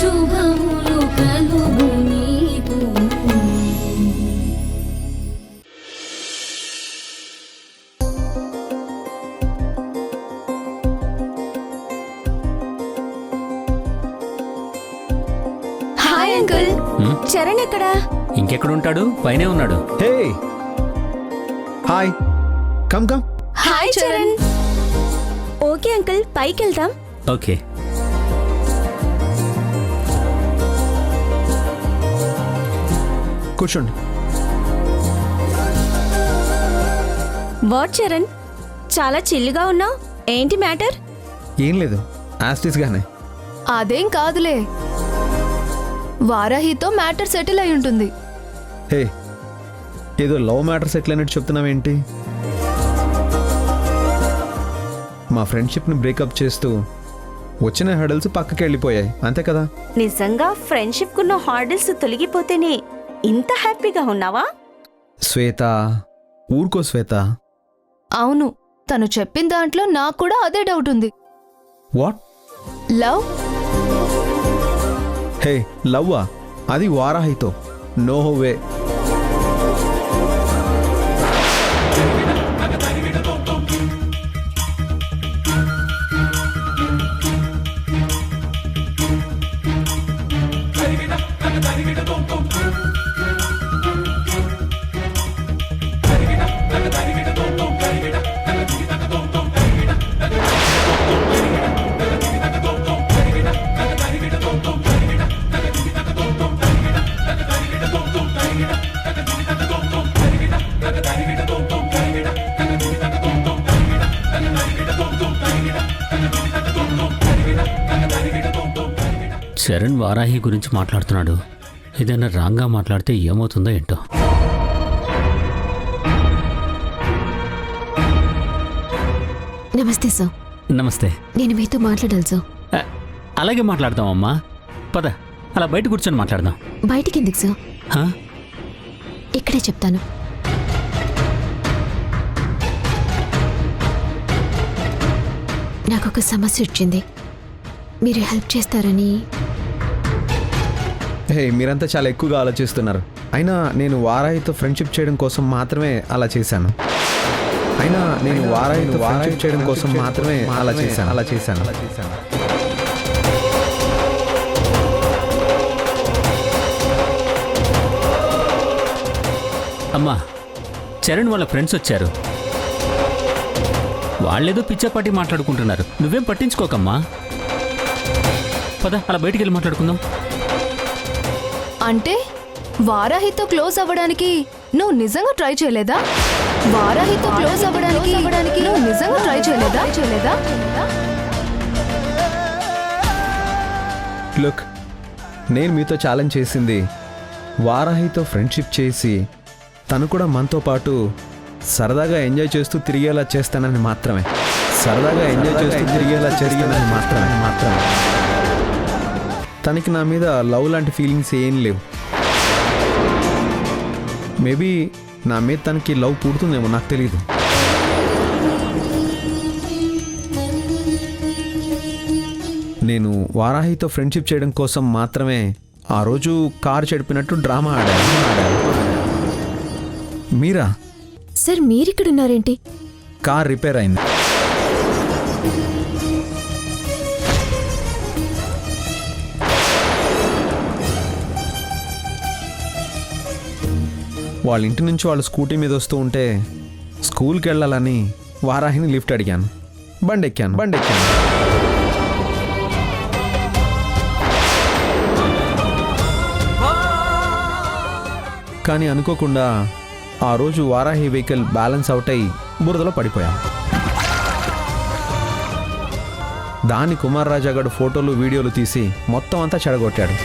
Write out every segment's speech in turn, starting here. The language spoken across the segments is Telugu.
శుభములు కలుగు నీకు. Hi uncle. చరణ్ ఎక్కడా? ఇంకెక్కడుంటాడు? పైనే ఉన్నాడు. Hey hi, come come. Hi Charan. Okay uncle, పైకి వెళ్దాం. ఓకే. కూర్చోండి. వాట్ చరణ్, చాలా చిల్లుగా ఉన్నావు, ఏంటి మ్యాటర్? ఏం లేదు, యాస్టిస్ గానే. అదేం కాదులే, వారాహితో మ్యాటర్ సెటిల్ అయి ఉంటుంది. హే, ఏదో లవ్ మ్యాటర్ సెటిల్ అయినట్టు చెప్తున్నావేంటి? మా ఫ్రెండ్షిప్ని బ్రేకప్ చేస్తూ వచ్చిన హడల్స్ పక్కకి వెళ్ళిపోయాయి, అంతే కదా? నిజంగా ఫ్రెండ్షిప్ కున్న హార్డిల్స్ తొలగిపోతేనే ఇంత హ్యాపీగా ఉన్నావా? శ్వేత, ఊరుకో శ్వేత. అవును, తను చెప్పిన దాంట్లో నాకు కూడా అదే డౌట్ ఉంది. వాట్? లవ్? హే, లవ్వా? అది వారాహితో. No way. చరణ్ వారాహి గురించి మాట్లాడుతున్నాడు. ఏదైనా రాంగ్గా మాట్లాడితే ఏమవుతుందో ఏంటో. నమస్తే సార్. నమస్తే. నేను మీతో మాట్లాడాలి సార్. అలాగే మాట్లాడదామమ్మా, పద అలా బయట కూర్చొని మాట్లాడదాం. బయటికి ఎందుకు సార్? హా? ఇక్కడే చెప్తాను. నాకు ఒక సమస్య వచ్చింది, మీరు హెల్ప్ చేస్తారని. హే, మీరంతా చాలా ఎక్కువగా ఆలోచిస్తున్నారు. అయినా నేను వారాహితో ఫ్రెండ్షిప్ చేయడం కోసం మాత్రమే అలా చేశాను. అమ్మా, చరణ్ వాళ్ళ ఫ్రెండ్స్ వచ్చారు. వాళ్ళేదో పిచ్చాపాటి మాట్లాడుకుంటున్నారు, నువ్వేం పట్టించుకోకమ్మా. పద అలా బయటికి వెళ్ళి మాట్లాడుకుందాం. అంటే వారాహితో క్లోజ్ అవ్వడానికి నువ్వు నిజంగా ట్రై చేయలేదా? వారాహితో క్లోజ్ అవ్వడానికి నువ్వు నిజంగా ట్రై చేయలేదా? లుక్, నేను మీతో ఛాలెంజ్ చేసింది వారాహితో ఫ్రెండ్షిప్ చేసి తను కూడా మనతో పాటు సరదాగా ఎంజాయ్ చేస్తూ తిరిగేలా చేస్తానని మాత్రమే. తనకి నా మీద లవ్ లాంటి ఫీలింగ్స్ ఏం లేవు. మేబీ నా మీద తనకి లవ్ పుడుతుందేమో, నాకు తెలీదు. నేను వారాహితో ఫ్రెండ్షిప్ చేయడం కోసం మాత్రమే ఆ రోజు కారు చెడిపినట్టు డ్రామా ఆడాను. మీరా? సార్, మీరిక్కడున్నారేంటి? కార్ రిపేర్ అయింది. వాళ్ళ ఇంటి నుంచి వాళ్ళు స్కూటీ మీద వస్తూ ఉంటే స్కూల్కి వెళ్ళాలని వారాహిని లిఫ్ట్ అడిగాను. బండి ఎక్కాను. కానీ అనుకోకుండా ఆ రోజు వారాహి వెహికల్ బ్యాలెన్స్ అవుట్ అయి బురదలో పడిపోయాను. దాని కుమార్ రాజా గారు ఫోటోలు వీడియోలు తీసి మొత్తం అంతా చెడగొట్టాడు.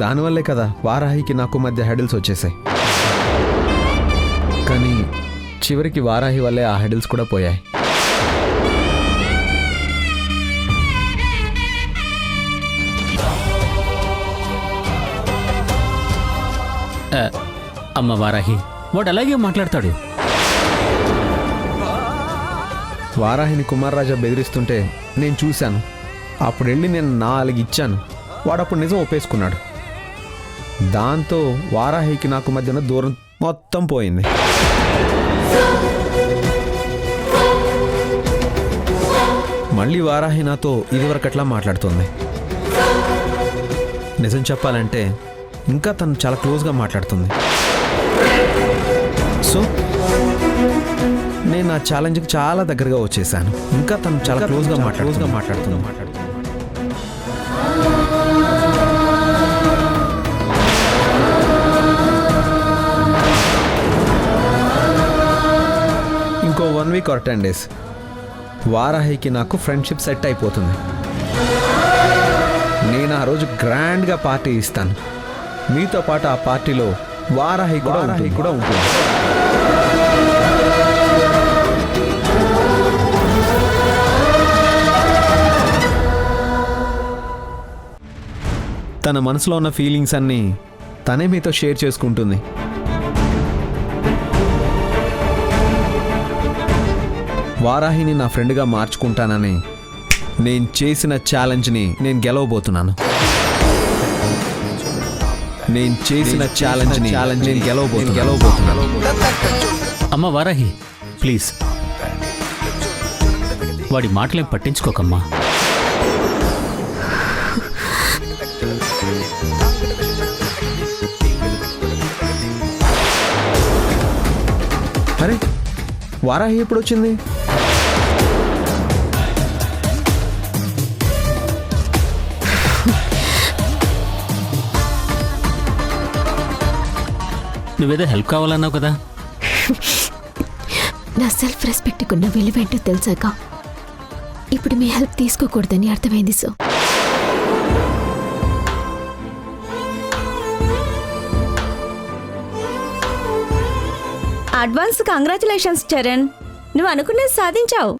దానివల్లే కదా వారాహికి నాకు మధ్య హెడిల్స్ వచ్చేసాయి. కానీ చివరికి వారాహి వల్లే ఆ హెడిల్స్ కూడా పోయాయి. అమ్మ వారాహి, వాడు అలాగే మాట్లాడతాడు. వారాహిని కుమార్ రాజా బెదిరిస్తుంటే నేను చూశాను. అప్పుడు వెళ్ళి నేను 4 ఇచ్చాను. వాడు అప్పుడు నిజం ఒప్పేసుకున్నాడు. దాంతో వారాహికి నాకు మధ్యన దూరం మొత్తం పోయింది. మళ్ళీ వారాహి నాతో ఇదివరకట్లా మాట్లాడుతుంది. నిజం చెప్పాలంటే ఇంకా తను చాలా క్లోజ్గా మాట్లాడుతుంది. సో నేను నా ఛాలెంజ్కి చాలా దగ్గరగా వచ్చేసాను. ఇంకా తను చాలా క్లోజ్గా మాట్లాడుతుంది. ఇంకో 1 వీక్ ఆర్ 10 డేస్ వారాహికి నాకు ఫ్రెండ్షిప్ సెట్ అయిపోతుంది. నేను ఆ రోజు గ్రాండ్గా పార్టీ ఇస్తాను. మీతో పాటు ఆ పార్టీలో వారాహి కూడా ఉంటుంది. తన మనసులో ఉన్న ఫీలింగ్స్ అన్నీ తనే మీతో షేర్ చేసుకుంటుంది. వారాహిని నా ఫ్రెండ్గా మార్చుకుంటానని నేను చేసిన ఛాలెంజ్ని నేను గెలవబోతున్నాను. అమ్మ వారాహి, ప్లీజ్ వాడి మాటలేం పట్టించుకోకమ్మా. అరే వారాహి ఎప్పుడు వచ్చింది? నువ్వేదో హెల్ప్ కావాలన్నావు కదా. నా సెల్ఫ్ రెస్పెక్ట్కి ఉన్న విలువేంటో తెలిసాక ఇప్పుడు మీ హెల్ప్ తీసుకోకూడదని అర్థమైంది. సో అడ్వాన్స్ కంగ్రాచులేషన్స్ చరణ్, నువ్వు అనుకున్నది సాధించావు.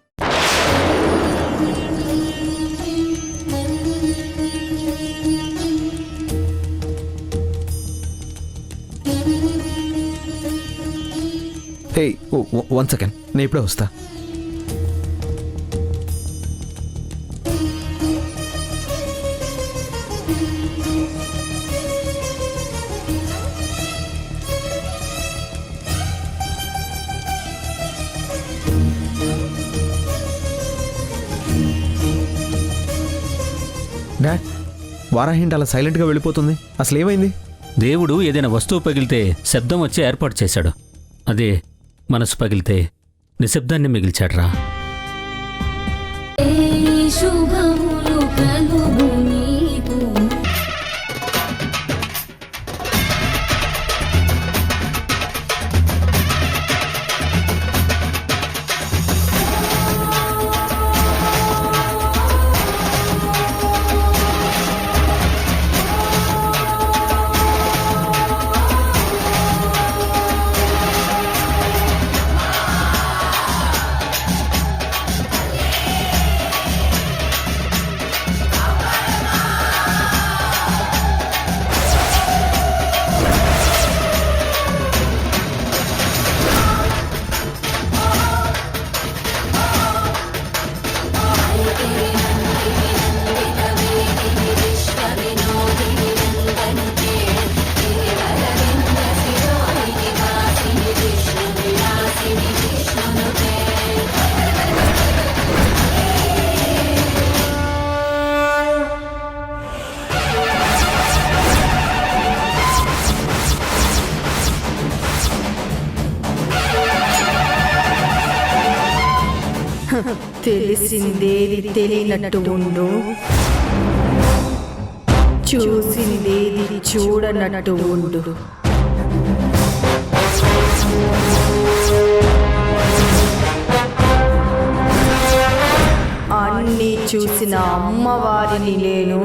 హే 1 సెకండ్, నేను ఇప్పుడే వస్తా. డాడ్, వారాహింటి అలా సైలెంట్గా వెళ్ళిపోతుంది. అసలు ఏమైంది? దేవుడు ఏదైనా వస్తువు పగిలితే శబ్దం వచ్చి ఏర్పాటు చేశాడు. అదే మనసు పగిలితే నిశ్శబ్దాన్ని మిగిల్చాడ్రా. శుభములు కలుగు నీకు. తెలిసిందేది తెలియనట్టు ఉండు, చూసిందేది చూడనట్టు ఉండు. అన్నీ చూసిన అమ్మవారిని నేను,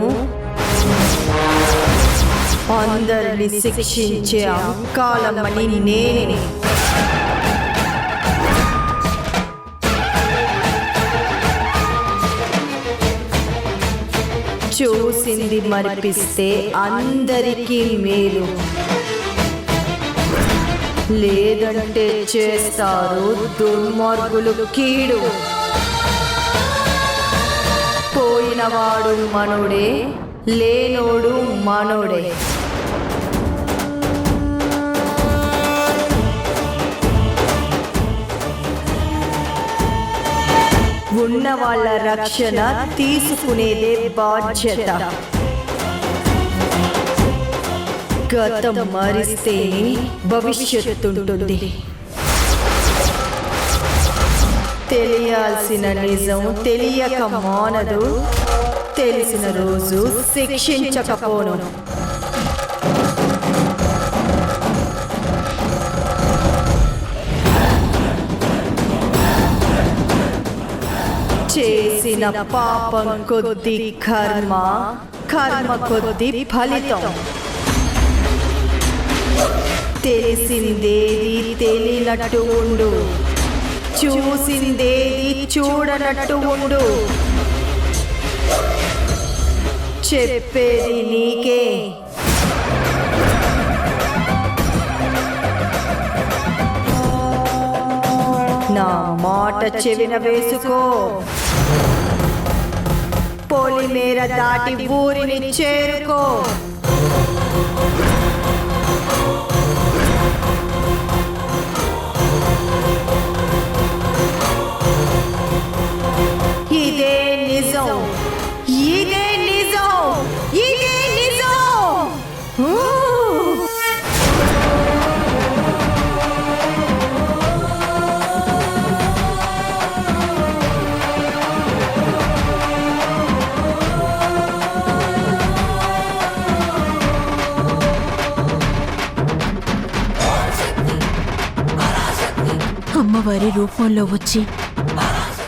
అందరిని శిక్షించే అంకాలమ్మని నేనే. చూసింది మరిపిస్తే అందరికీ మేలు, లేదంటే చేస్తారు దుర్మార్గులు కీడు. పోయినవాడు మనోడే, లేనోడు మనోడే. ఉన్న వాళ్ళ రక్షణ తీసుకునేదే బాధ్యత. గతం మరిస్తేనే భవిష్యత్తుంటుంది. తెలియాల్సిన నిజం తెలియక మానదు, తెలిసిన రోజు శిక్షించకపోను. చేసిన పాపం కొద్ది కర్మ, కర్మ కొద్ది ఫలితం. తెలిసిందేది తెలియనట్టు ఉండు, చూసిందేది చూడనట్టు ఉండు. చెప్పేది నీకే. నా మాట చెవిన వేసుకో. పొలిమేర దాటి ఊరిని చేరుకో. ఇదే నిజం, ఇదే నిజం, ఇదే నిజం. అమ్మవారి రూపంలో వచ్చి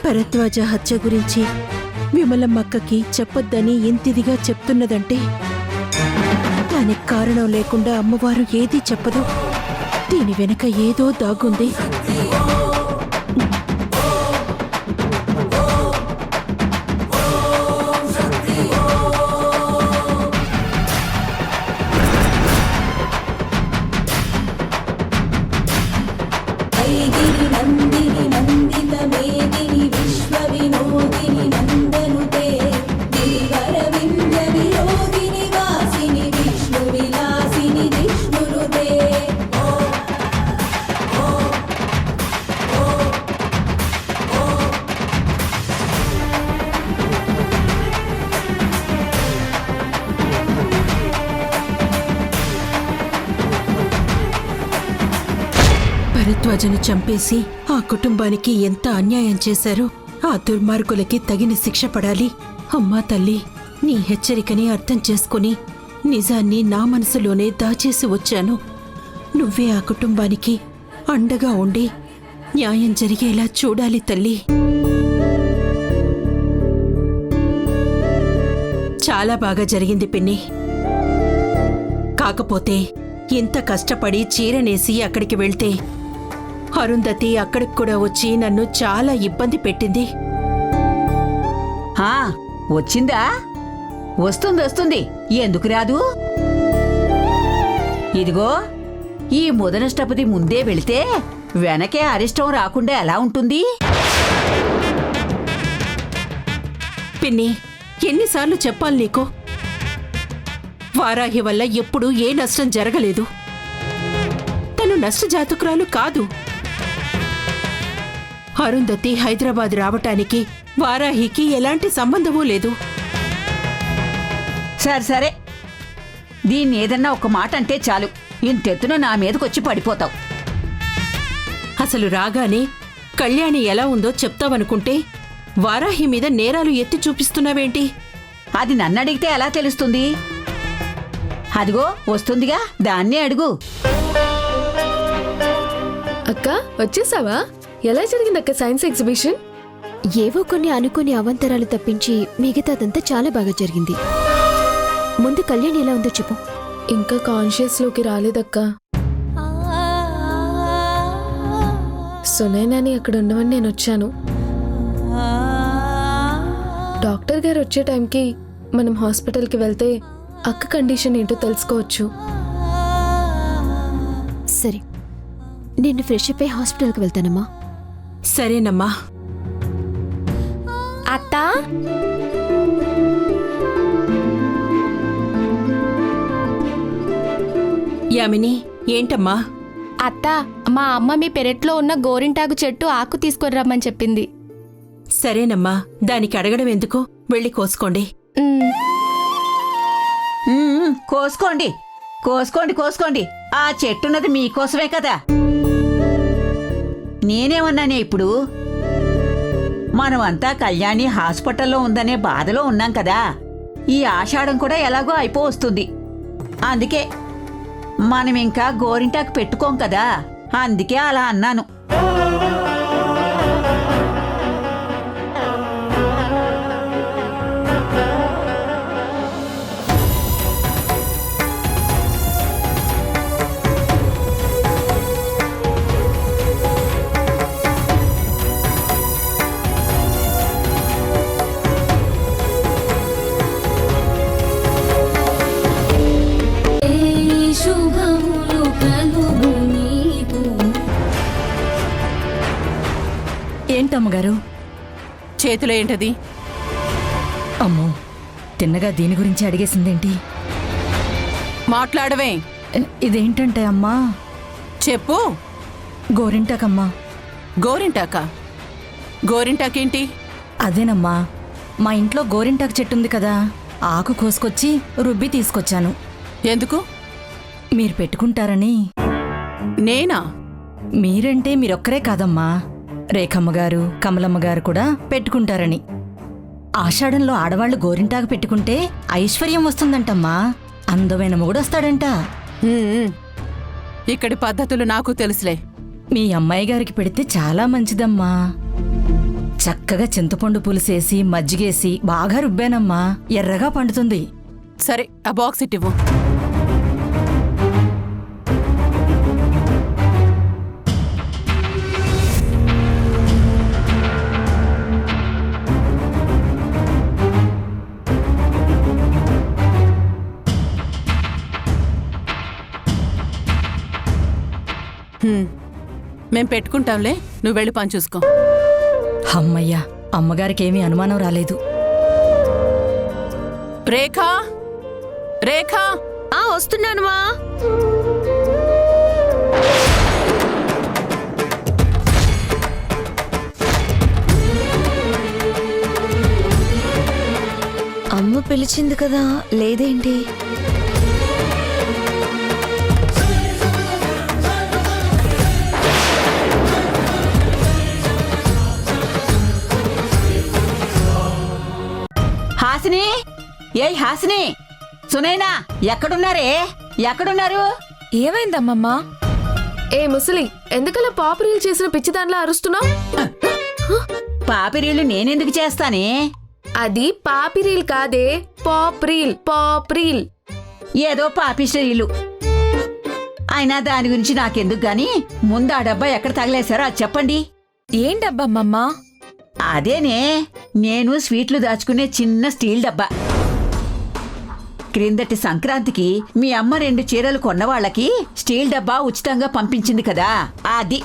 భరద్వాజ హత్య గురించి విమలమ్మక్కకి చెప్పొద్దని ఇంతిదిగా చెప్తున్నదంటే దానికి కారణం లేకుండా అమ్మవారు ఏదీ చెప్పదు. దీని వెనక ఏదో దాగుంది. ఐగిరి నందిని నందిత మేదిని విశ్వ వినోదిని నందనుతే గిరివర వింధ్య విరోధిని వాసిని విష్ణు విలాసిని విష్ణునుతే. భరద్వాజను చంపేసి ఆ కుటుంబానికి ఎంత అన్యాయం చేశారో ఆ దుర్మార్గులకి తగిన శిక్ష పడాలి. అమ్మా తల్లి, నీ హెచ్చరికని అర్థం చేసుకుని నిజాన్ని నా మనసులోనే దాచేసి వచ్చాను. నువ్వే ఆ కుటుంబానికి అండగా ఉండి న్యాయం జరిగేలా చూడాలి తల్లి. చాలా బాగా జరిగింది పిన్ని. కాకపోతే ఇంత కష్టపడి చీరనేసి అక్కడికి వెళ్తే అరుంధతి అక్కడికి కూడా వచ్చి నన్ను చాలా ఇబ్బంది పెట్టింది. వచ్చిందా? వస్తుంది వస్తుంది, ఎందుకు రాదు? ఇదిగో ఈ ముదనష్టపతి ముందే వెళితే వెనకే అరిష్టం రాకుండా ఎలా ఉంటుంది? పిన్ని, ఎన్నిసార్లు చెప్పాలి నీకు? వారాహి వల్ల ఎప్పుడూ ఏ నష్టం జరగలేదు. తను నష్టజాతకురాలు కాదు. అరుంధతి హైదరాబాద్ రావటానికి వారాహికి ఎలాంటి సంబంధమూ లేదు. సరే సరే, దీన్ని ఏదన్నా ఒక మాట అంటే చాలు, ఇంతెత్తున నా మీదకొచ్చి పడిపోతావు. అసలు రాగానే కళ్యాణి ఎలా ఉందో చెప్తావనుకుంటే వారాహి మీద నేరాలు ఎత్తి చూపిస్తున్నావేంటి? అది నన్నడిగితే ఎలా తెలుస్తుంది? అదిగో వస్తుందిగా, దాన్నే అడుగు. అక్క వచ్చేసావా? ఎలా జరిగిందక్క సైన్స్ ఎగ్జిబిషన్? ఏవో కొన్ని అనుకోని అవంతరాలు తప్పించి మిగతాదంతా చాలా బాగా జరిగింది. ముందు కళ్యాణ్ ఎలా ఉందో చెప్పు. ఇంకా కాన్షియస్ లోకి రాలేదక్క. సునైనాని అక్కడ ఉండవని నేను వచ్చాను. డాక్టర్ గారు వచ్చే టైంకి మనం హాస్పిటల్కి వెళ్తే అక్క కండిషన్ ఏంటో తెలుసుకోవచ్చు. సరే, నేను ఫ్రెష్ అప్ అయి హాస్పిటల్కి వెళ్తానమ్మా. సరేనమ్మా. అత్తా యామిని ఏంటమ్మా? అత్తా, మా అమ్మ మీ పెరట్లో ఉన్న గోరింటాకు చెట్టు ఆకు తీసుకొని రమ్మని చెప్పింది. సరేనమ్మా, దానికి అడగడం ఎందుకు, వెళ్ళి కోసుకోండి. కోసుకోండి కోసుకోండి కోసుకోండి. ఆ చెట్టున్నది మీకోసమే కదా. నేనేమన్నానే ఇప్పుడు? మనమంతా కళ్యాణి హాస్పిటల్లో ఉందనే బాధలో ఉన్నాం కదా. ఈ ఆషాఢం కూడా ఎలాగో అయిపోవస్తుంది. అందుకే మనం ఇంకా గోరింటాకు పెట్టుకోం కదా, అందుకే అలా అన్నాను. శుభములు కలుగు నీకు. ఏంటమ్మగారు చేతిలో ఏంటది? అమ్మో, తిన్నగా దీని గురించి అడిగేసిందేంటి? మాట్లాడవే. ఇదేంటంటే అమ్మా? చెప్పు. గోరింటాకమ్మా. గోరింటాకా? గోరింటాకేంటి? అదేనమ్మా, మా ఇంట్లో గోరింటాకు చెట్టు ఉంది కదా, ఆకు కోసుకొచ్చి రుబ్బి తీసుకొచ్చాను. ఎందుకు? మీరు పెట్టుకుంటారని. నేనా? మీరంటే మీరొక్కరే కాదమ్మా, రేఖమ్మగారు, కమలమ్మగారు కూడా పెట్టుకుంటారని. ఆషాఢంలో ఆడవాళ్లు గోరింటాకు పెట్టుకుంటే ఐశ్వర్యం వస్తుందంటమ్మా, అందమైన మొగుడొస్తాడంట. ఇక్కడి పద్ధతులు నాకు తెలుసులే. మీ అమ్మాయి గారికి పెడితే చాలా మంచిదమ్మా. చక్కగా చింతపండు పులుసేసి మజ్జిగేసి బాగా రుబ్బానమ్మా, ఎర్రగా పండుతుంది. సరే, ఆ బాక్స్ ఇట్టివ్వు. మేం పెట్టుకుంటాంలే, నువ్వు వెళ్ళి పని చూసుకో. అమ్మయ్యా, అమ్మగారికేమీ అనుమానం రాలేదు. రేఖా, రేఖా! వస్తున్నానుమా. అమ్మ పిలిచింది కదా, లేదేంటి? హాసిని, ఏయ్ హాసిని, సునైనా ఎక్కడున్నారే? ఎక్కడున్నారు? ఏమైందమ్మమ్మా? ఏ ముసలి, ఎందుకలా పాపరీలు చేసిన పిచ్చిదాన్లా అరుస్తున్నావు? పాపిరీలు నేనెందుకు చేస్తానే? అది పాపిరీల్ కాదే, పాప్రీల్. పాప్రీల్ ఏదో పాపిష్రీలు. అయినా దాని గురించి నాకెందుకు గాని, ముందు ఆ డబ్బా ఎక్కడ తగిలేశారో అది చెప్పండి. ఏం డబ్బమ్మమ్మా? అదేనే, నేను స్వీట్లు దాచుకునే చిన్న స్టీల్ డబ్బా. క్రిందటి సంక్రాంతికి మీ అమ్మ 2 చీరలు కొన్నవాళ్లకి స్టీల్ డబ్బా ఉచితంగా పంపించింది కదా, అది.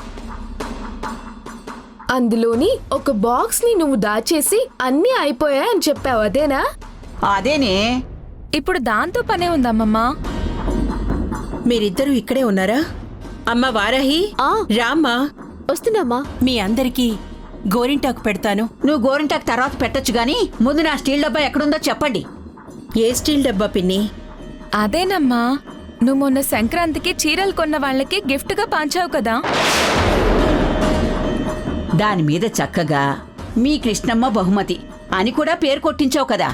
అందులోని ఒక బాక్స్ ని నువ్వు దాచేసి అన్నీ అయిపోయాయని చెప్పావు, అదేనా? అదేనే. ఇప్పుడు దాంతో పనే ఉందమ్మమ్మా. మీరిద్దరూ ఇక్కడే ఉన్నారా? అమ్మ వారాహి, రామ్మా. వస్తున్నామా? మీ అందరికీ గోరింటాకు పెడతాను. నువ్వు గోరింటాకు తర్వాత పెట్టొచ్చు గాని, ముందు నా స్టీల్ డబ్బా ఎక్కడుందో చెప్పండి. ఏ స్టీల్ డబ్బా పిన్ని? అదేనమ్మా, నువ్వు మొన్న సంక్రాంతికి చీరలు కొన్న వాళ్ళకి గిఫ్ట్ గా పంచావు కదా. దాని మీద చక్కగా మీ కృష్ణమ్మ బహుమతి అని కూడా పేరు కొట్టించావు కదా.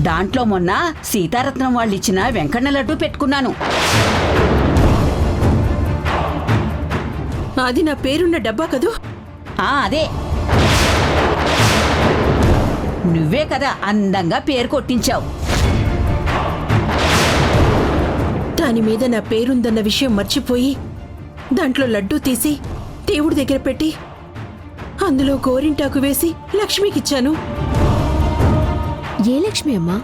దాంట్లో మొన్న సీతారత్నం వాళ్ళిచ్చిన వెంకన్న లడ్డు పెట్టుకున్నాను. అది నా పేరున్న డబ్బా కదూ? అదే. నువ్వే కదా అందంగా పేరు కొట్టించావు. దాని మీద నా పేరుందన్న విషయం మర్చిపోయి దాంట్లో లడ్డూ తీసి దేవుడి దగ్గర పెట్టి అందులో గోరింటాకు వేసి లక్ష్మికిచ్చాను. ఏ లక్ష్మి అమ్మా?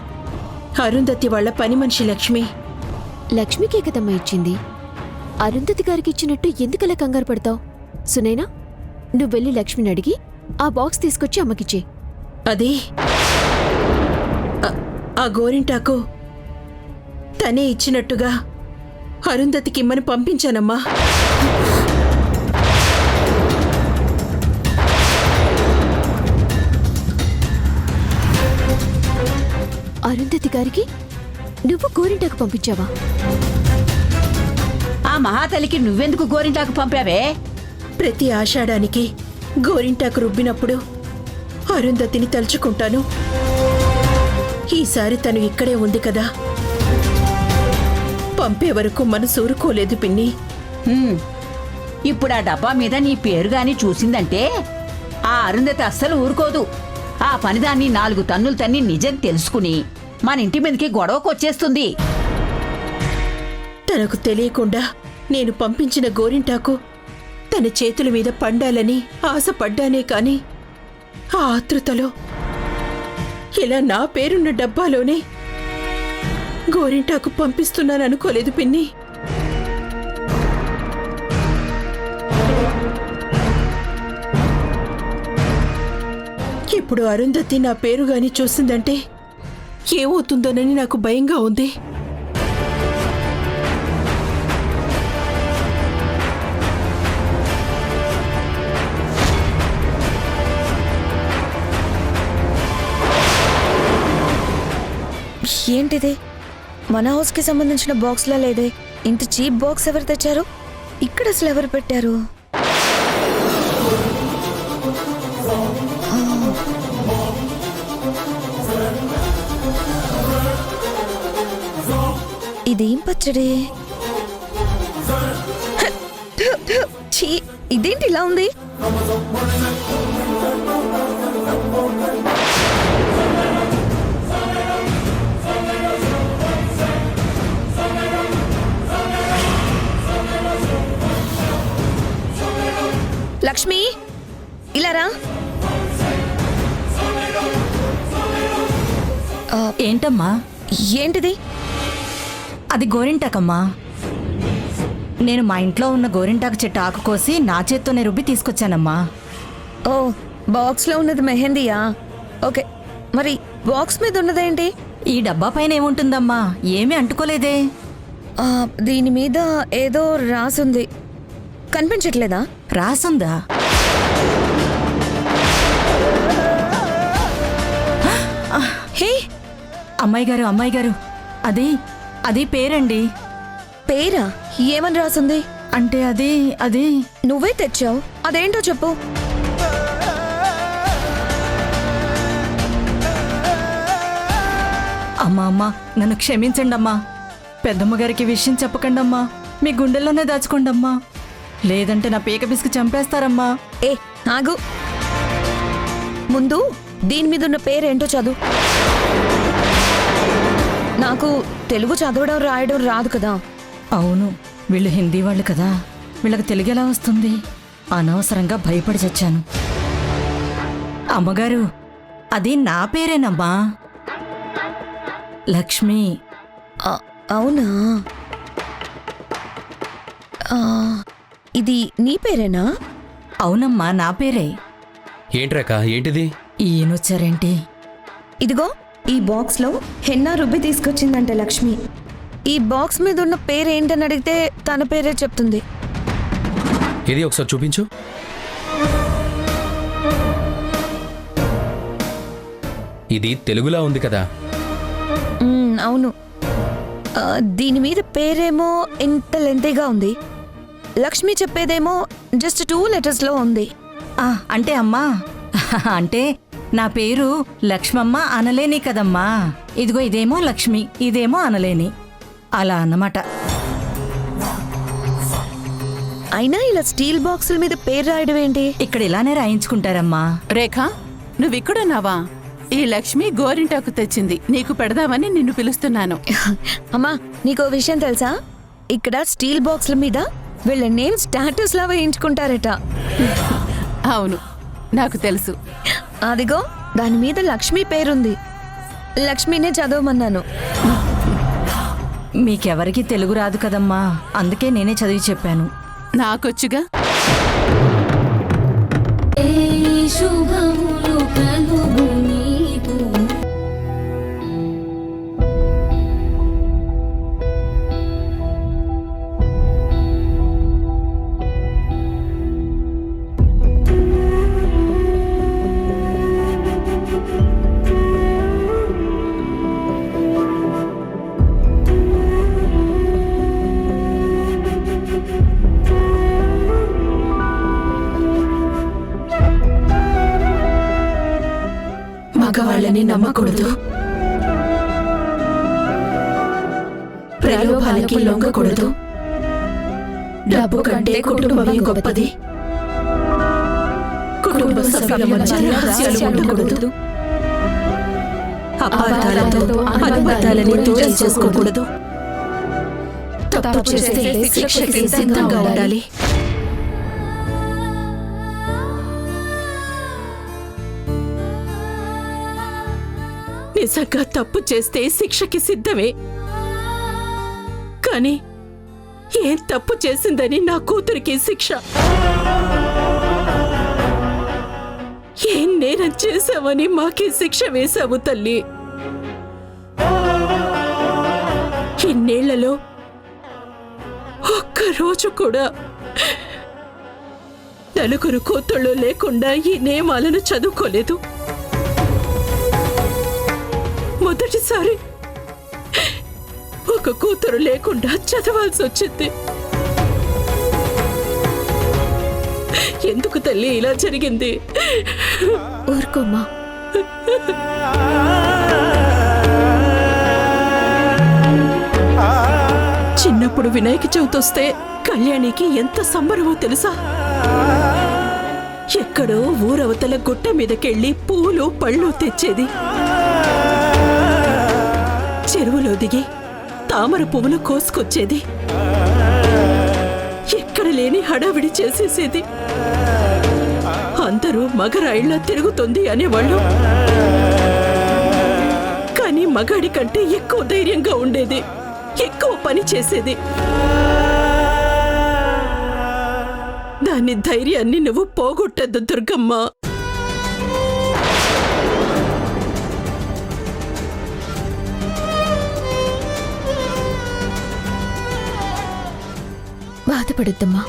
అరుంధతి వాళ్ళ పని మనిషి లక్ష్మి. లక్ష్మికే కదమ్మా ఇచ్చింది. అరుంధతి గారికి ఇచ్చినట్టు ఎందుకలా కంగారు పడతావు? సునైనా, నువ్వు వెళ్ళి లక్ష్మిని అడిగి ఆ బాక్స్ తీసుకొచ్చి అమ్మకిచ్చే. అది ఆ గోరింటాకు తనే ఇచ్చినట్టుగా అరుంధతికి ఇమ్మని పంపించానమ్మా. అరుంధతి గారికి నువ్వు గోరింటాకు పంపించావా? ఆ మహాతల్లికి నువ్వెందుకు గోరింటాకు పంపావే? ప్రతి ఆషాఢానికి గోరింటాకు రుబ్బినప్పుడు అరుంధతిని తలుచుకుంటాను. ఈసారి తను ఇక్కడే ఉంది కదా, పంపే వరకు మనసు ఊరుకోలేదు పిన్ని. ఇప్పుడు ఆ డబ్బా మీద నీ పేరు గాని చూసిందంటే ఆ అరుంధతి అస్సలు ఊరుకోదు. ఆ పనిదాన్ని 4 తన్నులు తన్ని నిజం తెలుసుకుని మన ఇంటి మీదకి గొడవకొచ్చేస్తుంది. తనకు తెలియకుండా నేను పంపించిన గోరింటాకు తన చేతుల మీద పండాలని ఆశపడ్డానే కాని ఆ ఆతృతలో ఇలా నా పేరున్న డబ్బాలోనే గోరింటాకు పంపిస్తున్నాననుకోలేదు పిన్ని. ఇప్పుడు అరుంధతి నా పేరు గాని చూసిందంటే ఏమవుతుందోనని నాకు భయంగా ఉంది. ఏంటిది? మన హౌస్కి సంబంధించిన బాక్స్లా లేదే. ఇంత చీప్ బాక్స్ ఎవరు తెచ్చారు? ఇక్కడ అసలు ఎవరు పెట్టారు? ఇదేం పచ్చడి? ఛీ, ఇదేంటి ఇలా ఉంది? లక్ష్మి, ఇలా రా. ఏంటమ్మా? ఏంటిది? అది గోరింటాకమ్మా. నేను మా ఇంట్లో ఉన్న గోరింటాకు చెట్టు ఆకు కోసి నా చేత్తోనే రుబ్బి తీసుకొచ్చానమ్మా. ఓ, బాక్స్లో ఉన్నది మెహందీయా? ఓకే, మరి బాక్స్ మీద ఉన్నదేంటి? ఈ డబ్బా పైన ఏముంటుందమ్మా? ఏమీ అంటుకోలేదే. దీని మీద ఏదో రాసుంది, కనిపించట్లేదా? రాసుందా? హే అమ్మాయి గారు, అది పేరండి. పేరా? ఏమని రాసుంది? అంటే అది నువ్వే తెచ్చావు, అదేంటో చెప్పు. అమ్మా, నన్ను క్షమించండి అమ్మా. పెద్దమ్మ గారికి విషయం చెప్పకండి అమ్మా. మీ గుండెల్లోనే దాచుకోండి అమ్మా, లేదంటే నా పీక పిసికి చంపేస్తారమ్మా. ఏ ఆగు, ముందు దీని మీద ఉన్న పేరేంటో చదువు. నాకు తెలుగు చదవడం రాయడం రాదు కదా. అవును, వీళ్ళు హిందీ వాళ్ళు కదా, వీళ్ళకి తెలుగు ఎలా వస్తుంది? అనవసరంగా భయపడి చచ్చాను. అమ్మగారు, అది నా పేరేనమ్మా, లక్ష్మి. అవునా? ఇది నీ పేరేనా? అవునమ్మా, నా పేరే. ఏంట్రాక, ఏంటిది? ఈయనొచ్చారేంటి? ఇదిగో ఈ బాక్స్లో హెన్నా రుబ్బి తీసుకొచ్చిందంట లక్ష్మి. ఈ బాక్స్ మీద ఉన్న పేరేంటని అడిగితే తన పేరే చెప్తుంది. ఇది ఒకసారి చూపించు. ఇది తెలుగులా ఉంది కదా? అవును. దీని మీద పేరేమో ఇంత లెంతీగా ఉంది. లక్ష్మి చెప్పేదేమో జస్ట్ 2 లెటర్స్లో ఉంది. అంటే అమ్మా, అంటే నా పేరు లక్ష్మమ్మ అనలేని కదమ్మా. ఇదిగో ఇదేమో లక్ష్మి, ఇదేమో అనలేని, అలా అన్నమాట. అయినా ఇలా స్టీల్ బాక్సుల మీద పేరు రాయడం ఏంటి? ఇక్కడ ఇలానే రాయించుకుంటారమ్మా. రేఖ, నువ్విక్కడున్నావా? ఈ లక్ష్మి గోరింటాకు తెచ్చింది, నీకు పెడదామని నిన్ను పిలుస్తున్నాను. అమ్మా, నీకో విషయం తెలుసా? ఇక్కడ స్టీల్ బాక్సుల మీద వీళ్ళ నేమ్ స్టాటస్ లా వేయించుకుంటారట. అవును, నాకు తెలుసు. అదిగో దాని మీద లక్ష్మి పేరుంది. లక్ష్మినే చదవమన్నాను. మీకెవరికి తెలుగు రాదు కదమ్మా, అందుకే నేనే చదివి చెప్పాను. నాకొచ్చుగా. మగవాళ్ళని నమ్మకూడదు, ప్రలోభాలకి లొంగకూడదు, డబ్బు కంటే కుటుంబమే గొప్పది, కుటుంబ సభ్యుల మధ్య రహస్యాలు ఉండకూడదు, అపార్థాలతో అనుబంధాలని దూరం చేసుకోకూడదు, తప్పు చేస్తే శిక్షకి సిద్ధంగా ఉండాలి. నిజంగా తప్పు చేస్తే శిక్షకి సిద్ధమే. కానీ ఏం తప్పు చేసిందని నా కూతురికి శిక్ష? ఏం నేరం చేశావని మాకే శిక్ష వేశావు తల్లి? ఇన్నేళ్లలో ఒక్కరోజు కూడా నలుగురు కూతుళ్ళు లేకుండా ఈ నియమాలను చదువుకోలేదు. మొదటిసారి ఒక కూతురు లేకుండా చదవాల్సి వచ్చింది. ఎందుకు తల్లి ఇలా జరిగింది? ఊరుకోమ్మా. చిన్నప్పుడు వినాయక చవితి వస్తే కళ్యాణికి ఎంత సంబరమో తెలుసా? ఎక్కడో ఊరవతల గుట్ట మీదకెళ్ళి పూలు పళ్ళు తెచ్చేది. చెరువులో దిగి తామర పువ్వులు కోసుకొచ్చేది. ఎక్కడ లేని హడావిడి చేసేసేది. అందరూ మగరాయిళ్లా తిరుగుతుంది అనేవాళ్ళు. కానీ మగాడి కంటే ఎక్కువ ధైర్యంగా ఉండేది, ఎక్కువ పని చేసేది. దాని ధైర్యాన్ని నువ్వు పోగొట్టద్దు దుర్గమ్మ. బాధపడద్దమ్మా.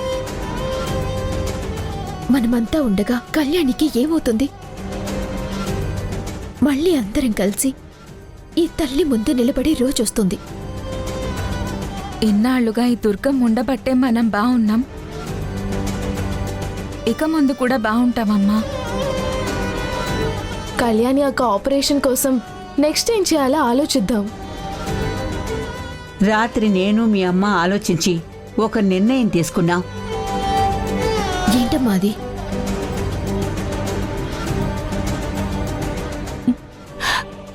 మనమంతా ఉండగా కళ్యాణికి ఏమవుతుంది? మళ్ళీ అందరం కలిసి ఈ తల్లి ముందు నిలబడే రోజొస్తుంది. ఇన్నాళ్లుగా ఈ దుర్గం ఉండబట్టే మనం బాగున్నాం. ఇక ముందు కూడా బాగుంటామమ్మా. కళ్యాణి యొక్క ఆపరేషన్ కోసం నెక్స్ట్ ఏం చేయాలో ఆలోచిద్దాం. రాత్రి నేను మీ అమ్మ ఆలోచించి ఒక నిర్ణయం తీసుకున్నాం. ఏంటమ్మా అది?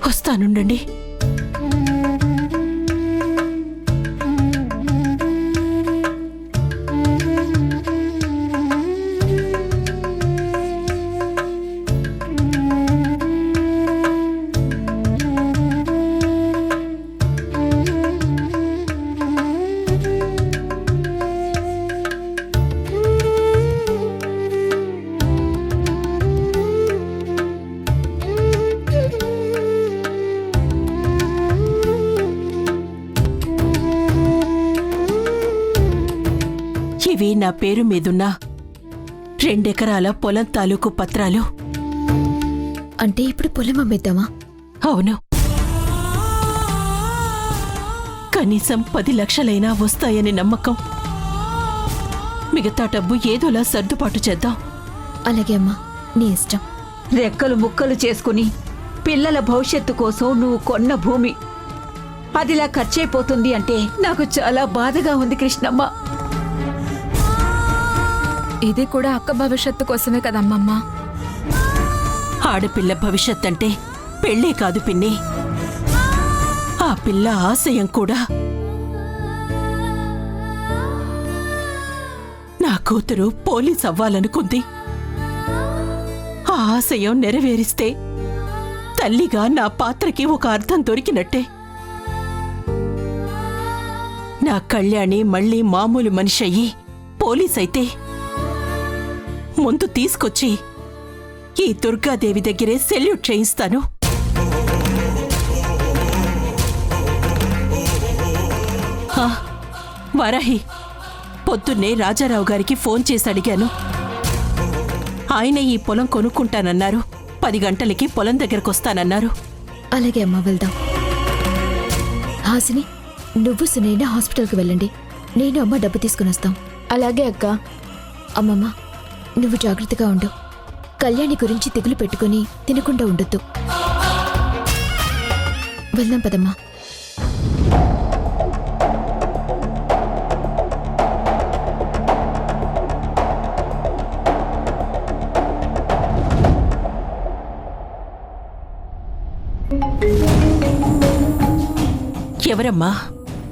వస్తానుండండి. ఇవి నా పేరు మీదున్న 2 ఎకరాల పొలం తాలూకు పత్రాలు. అంటే ఇప్పుడు పొలం అమ్మేద్దామా? అవును. కనీసం 10 లక్షలైనా వస్తాయని నమ్మకం. మిగతా డబ్బు ఏదోలా సర్దుబాటు చేద్దాం. అలాగే అమ్మా, నీ ఇష్టం. రెక్కలు ముక్కలు చేసుకుని పిల్లల భవిష్యత్తు కోసం నువ్వు కొన్న భూమి అదిలా ఖర్చయిపోతుంది అంటే నాకు చాలా బాధగా ఉంది కృష్ణమ్మ. ఇది కూడా అక్క భవిష్యత్తు కోసమే కదమ్మమ్మా. ఆడపిల్ల భవిష్యత్ అంటే పెళ్ళే కాదు పిన్ని, ఆ పిల్ల ఆశయం కూడా. నా కూతురు పోలీస్ అవ్వాలనుకుంది. ఆ ఆశయం నెరవేరిస్తే తల్లిగా నా పాత్రకి ఒక అర్థం దొరికినట్టే. నా కళ్యాణి మళ్ళీ మామూలు మనిషి అయ్యి పోలీస్ అయితే ముందు తీసుకొచ్చి ఈ దుర్గాదేవి దగ్గరే సెల్యూట్ చేయిస్తాను. వారాహి, పొద్దున్నే రాజారావు గారికి ఫోన్ చేసి అడిగాను. ఆయన ఈ పొలం కొనుక్కుంటానన్నారు. 10 గంటలకి పొలం దగ్గరకొస్తానన్నారు. అలాగే అమ్మా, వెళ్దాం. హాసిని, నువ్వు సునైనా హాస్పిటల్కి వెళ్ళండి. నేను అమ్మ డబ్బు తీసుకుని వస్తాం. అలాగే అక్క. అమ్మమ్మ, నువ్వు జాగ్రత్తగా ఉండు. కళ్యాణి గురించి దిగులు పెట్టుకుని తినకుండా ఉండొద్దు. వెళ్దాం పదమ్మా. ఎవరమ్మా?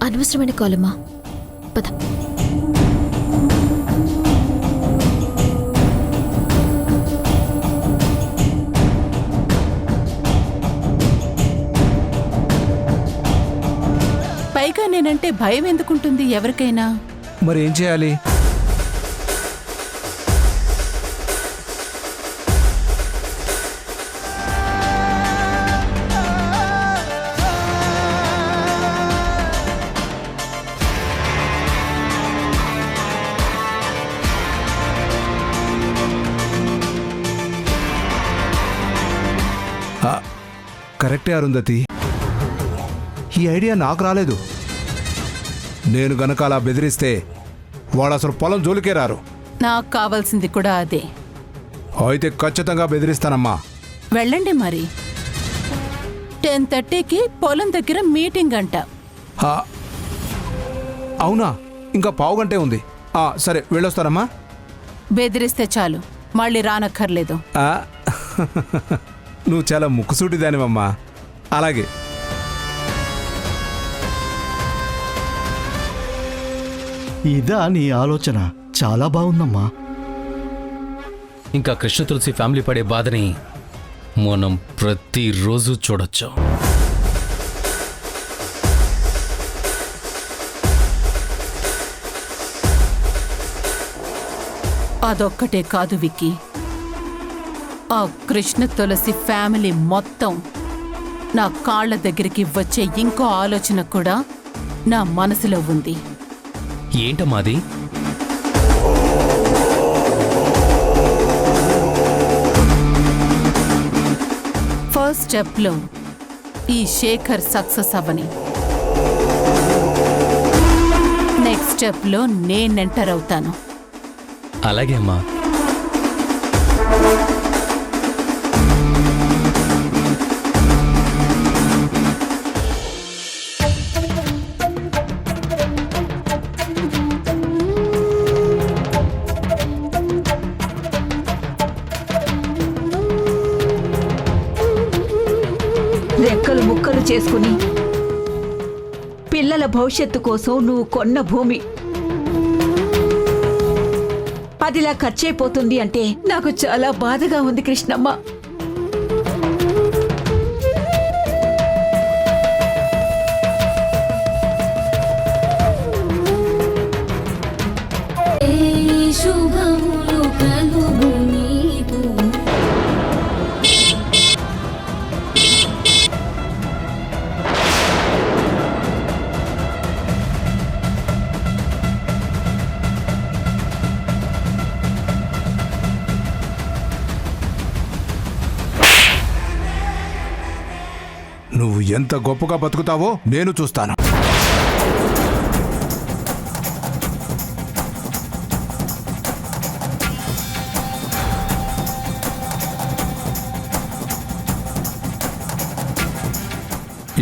అనవసరమైన కాలమ్మా, పద. పైగా నేనంటే భయం ఎందుకుంటుంది ఎవరికైనా? మరి ఏం చేయాలి? కరెక్టే అరుంధతి, ఈ ఐడియా నాకు రాలేదు. నేను గనక అలా బెదిరిస్తే వాడు అసలు పొలం జోలికే రారు. నాకు కావాల్సింది కూడా అదే. అయితే ఖచ్చితంగా బెదిరిస్తానమ్మా. వెళ్ళండి మరి. 10:30కి పొలం దగ్గర మీటింగ్ అంట. అవునా? ఇంకా పావుగంటే ఉంది. సరే వెళ్ళొస్తానమ్మా. బెదిరిస్తే చాలు, మళ్ళీ రానక్కర్లేదు. నువ్వు చాలా ముక్కుసూటిదానివమ్మా. అలాగే. ఇదా నీ ఆలోచన? చాలా బాగుందమ్మా. ఇంకా కృష్ణ తులసి ఫ్యామిలీ పడే బాధని మనం ప్రతిరోజు చూడొచ్చు. అదొక్కటే కాదు విక్కీ, ఆ కృష్ణ తులసి ఫ్యామిలీ మొత్తం నా కాళ్ల దగ్గరికి వచ్చే ఇంకో ఆలోచన కూడా నా మనసులో ఉంది. ఏంటమ్మాది? ఫస్ట్ స్టెప్లో ఈ శేఖర్ సక్సెస్ అవ్వని, నెక్స్ట్ స్టెప్లో నేను ఎంటర్ అవుతాను. అలాగే అమ్మా. రెక్కలు ముక్కలు చేసుకుని పిల్లల భవిష్యత్తు కోసం నువ్వు కొన్న భూమి అదిలా ఖర్చయిపోతుంది అంటే నాకు చాలా బాధగా ఉంది కృష్ణమ్మ. శుభములు కలుగు నీకు. నువ్వు ఎంత గొప్పగా బతుకుతావో నేను చూస్తాను.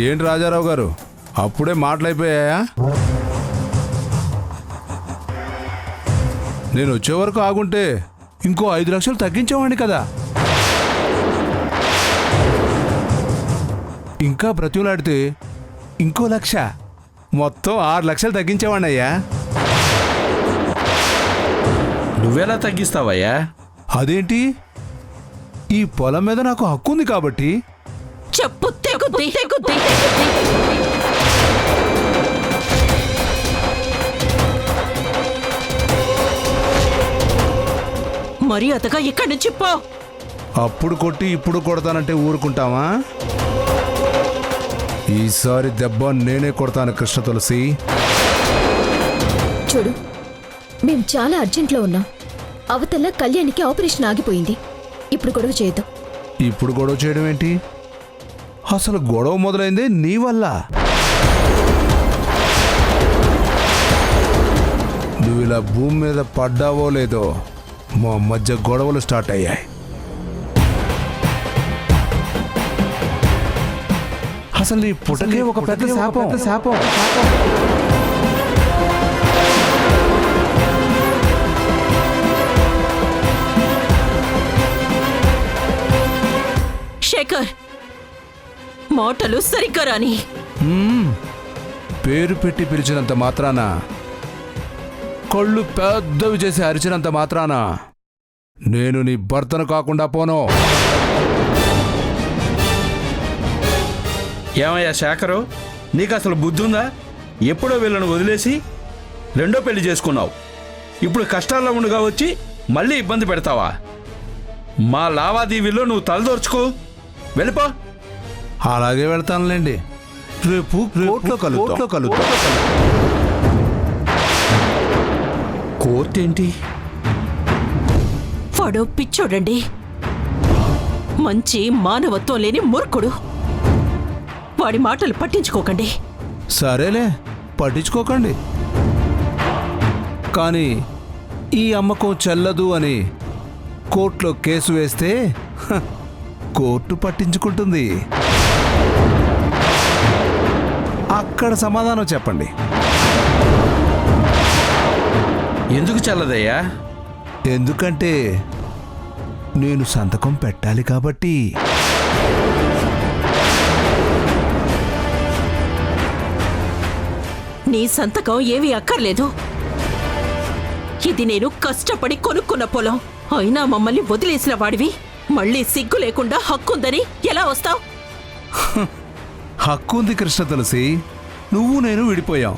ఏంటి రాజారావు గారు, అప్పుడే మాటలైపోయాయా? నేను వచ్చే వరకు ఆగుంటే ఇంకో 5 లక్షలు తగ్గించేవాడిని కదా. ఇంకా బ్రతిమలాడితే ఇంకో 1 లక్ష, మొత్తం 6 లక్షలు తగ్గించేవాడిని అయ్యా. నువ్వెలా తగ్గిస్తావయ్యా? అదేంటి? ఈ పొలం మీద నాకు హక్కు ఉంది కాబట్టి. చెప్పు తెగుద్ది. మరి అతగా ఇక్కడి నుంచి పో. అప్పుడు కొట్టి ఇప్పుడు కొడతానంటే ఊరుకుంటావా? ఈసారి దెబ్బ నేనే కొడతాను కృష్ణ తులసి. చూడు, మేం చాలా అర్జెంట్లో ఉన్నాం. అవతల కళ్యాణికి ఆపరేషన్ ఆగిపోయింది. ఇప్పుడు గొడవ చేయొద్దు. ఇప్పుడు గొడవ చేయడం ఏంటి? అసలు గొడవ మొదలైందే నీ వల్ల. నువ్వు ఇలా భూమి మీద పడ్డావో లేదో మా మధ్య గొడవలు స్టార్ట్ అయ్యాయి. అసలు ఈ పుటకే ఒక పెద్ద శాపం. శేఖర్, మాటలు సరిగ్గా రాని. పేరు పెట్టి పిలిచినంత మాత్రాన, కళ్ళు పెద్దవి చేసి అరిచినంత మాత్రాన నేను నీ భర్తను కాకుండా పోను. ఏమయ్యా శేఖరు, నీకు అసలు బుద్ధి ఉందా? ఎప్పుడో వీళ్ళను వదిలేసి రెండో పెళ్లి చేసుకున్నావు. ఇప్పుడు కష్టాల్లో ఉండగా వచ్చి మళ్ళీ ఇబ్బంది పెడతావా? మా లావాదేవీలో నువ్వు తలదోర్చుకో, వెళ్ళిపో. అలాగే వెళ్తానులేండి. రేపు కోర్టులో కలుద్దాం. కోర్టు ఏంటి? వాడు పిచ్చోడండి, మంచి మానవత్వం లేని మూర్ఖుడు. వాడి మాటలు పట్టించుకోకండి. సరేలే, పట్టించుకోకండి. కానీ ఈ అమ్మకం చెల్లదు అని కోర్టులో కేసు వేస్తే కోర్టు పట్టించుకుంటుంది. అక్కడ సమాధానం చెప్పండి. ఎందుకు చెల్లదయ్యా? ఎందుకంటే నేను సంతకం పెట్టాలి కాబట్టి. నీ సంతకం ఏమీ అక్కర్లేదు. ఇది నేను కష్టపడి కొనుక్కున్న పొలం. అయినా మమ్మల్ని వదిలేసిన వాడివి మళ్ళీ సిగ్గు లేకుండా హక్కుందని ఎలా వస్తావు? హక్కు ఉంది కృష్ణ తులసి. నువ్వు నేను విడిపోయాం,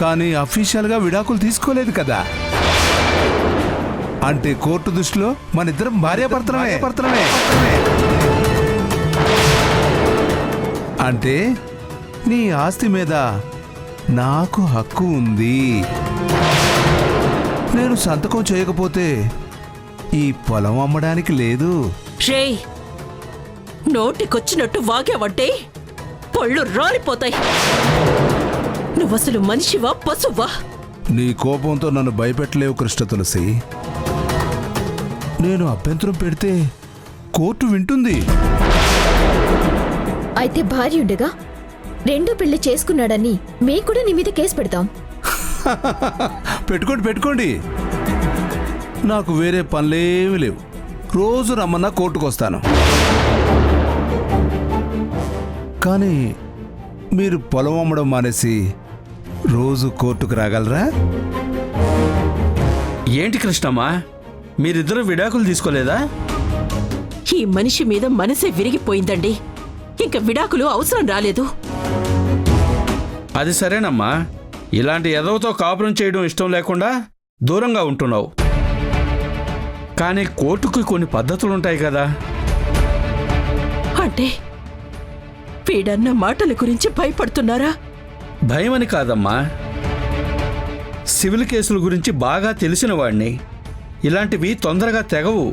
కానీ అఫీషియల్గా విడాకులు తీసుకోలేదు కదా. అంటే కోర్టు దృష్టిలో మనిద్దరం భార్యాభర్తలమే. అంటే నీ ఆస్తి మీద నాకు హక్కు ఉంది. నేను సంతకం చేయకపోతే ఈ పొలం అమ్మడానికి లేదు. రేయ్, నోటికొచ్చినట్టు వాగావంటే పళ్ళు రాలిపోతాయి. నువ్వసలు మనిషివా పశువా? నీ కోపంతో నన్ను భయపెట్టలేవు కృష్ణ తులసి. నేను అభ్యంతరం పెడితే కోర్టు వింటుంది. అయితే భార్య ఉండగా రెండో పెళ్లి చేసుకున్నాడని మేము కూడా నీ మీద కేసు పెడతాం. పెట్టుకోండి. నాకు వేరే పనులేమీ లేవు. రోజు రమ్మన్నా కోర్టుకు వస్తాను. కానీ మీరు పొలం అమ్మడం మానేసి రోజు కోర్టుకు రాగలరా? ఏంటి కృష్ణమ్మా, మీరిద్దరూ విడాకులు తీసుకోలేదా? ఈ మనిషి మీద మనసే విరిగిపోయిందండి. ఇంకా విడాకులు అవసరం రాలేదు. అది సరేనమ్మా, ఇలాంటి ఎదవతో కాపురం చేయడం ఇష్టం లేకుండా దూరంగా ఉంటున్నావు. కానీ కోర్టుకు కొన్ని పద్ధతులుంటాయి కదా. అంటే వీడన్న మాటల గురించి భయపడుతున్నారా? భయమని కాదమ్మా, సివిల్ కేసుల గురించి బాగా తెలిసిన వాడిని. ఇలాంటివి తొందరగా తెగవు.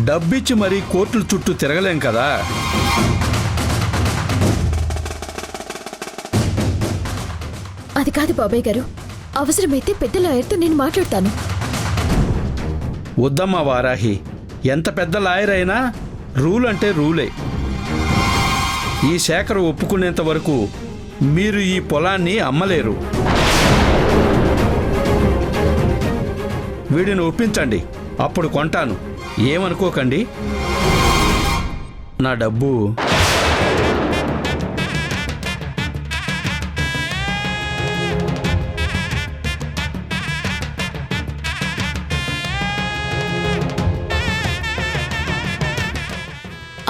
డబ్బిచ్చి మరీ కోర్టుల చుట్టూ తిరగలేం కదా. అది కాదు బాబాయ్ గారు, అవసరమైతే పెద్ద లాయర్తో నేను మాట్లాడతాను. వద్దమ్మా వారాహి, ఎంత పెద్ద లాయర్ అయినా రూల్ అంటే రూలే. ఈ శేఖర్ ఒప్పుకునేంత వరకు మీరు ఈ పొలాన్ని అమ్మలేరు. వీడిని ఒప్పించండి, అప్పుడు కొంటాను. ఏమనుకోకండి. నా డబ్బు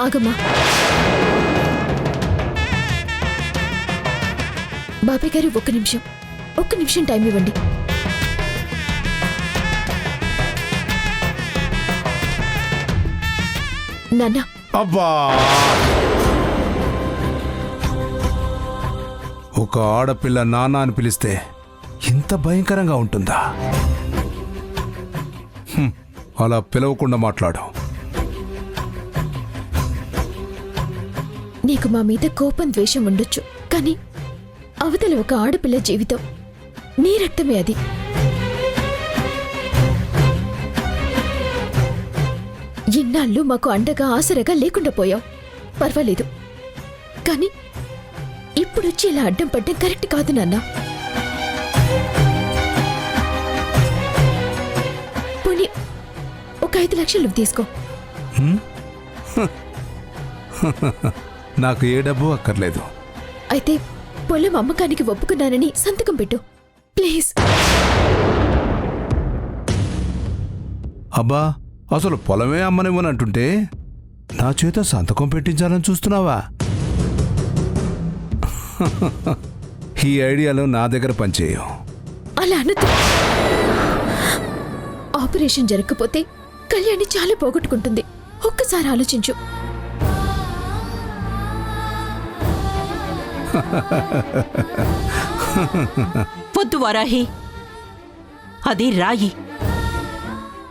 ఆగమ్మా. బాబాయ్ గారు ఒక్క నిమిషం టైం ఇవ్వండి. నాన్న, అబ్బా, ఒక ఆడపిల్ల నాన్న అని పిలిస్తే ఇంత భయంకరంగా ఉంటుందా? అలా పిలవకుండా మాట్లాడు. నీకు మా మీద కోపం ద్వేషం ఉండొచ్చు, కానీ అవతల ఒక ఆడపిల్ల జీవితం, నీ రక్తమే అది. ఇన్నాళ్ళు మాకు అండగా ఆసరగా లేకుండా పోయావు, పర్వాలేదు. కానీ ఇప్పుడొచ్చి ఇలా అడ్డం పడ్డం కరెక్ట్ కాదు నాన్న. పోనీ ఒక 5 లక్షలు నువ్వు తీసుకో. నాకు ఏ డబ్బు అక్కర్లేదు. అయితే పొలం అమ్మకానికి ఒప్పుకున్నానని సంతకం పెట్టు ప్లీజ్. అబ్బా, అసలు పొలమే అమ్మనివ్వనంటుంటే నా చేత సంతకం పెట్టించాలని చూస్తున్నావా? ఈ ఐడియాలు నా దగ్గర పనిచేయవు. అలా అనొద్దు. ఆపరేషన్ జరగకపోతే కళ్యాణి చాలా పోగొట్టుకుంటుంది. ఒక్కసారి ఆలోచించు. వద్దు వారాహి, అది రాయి,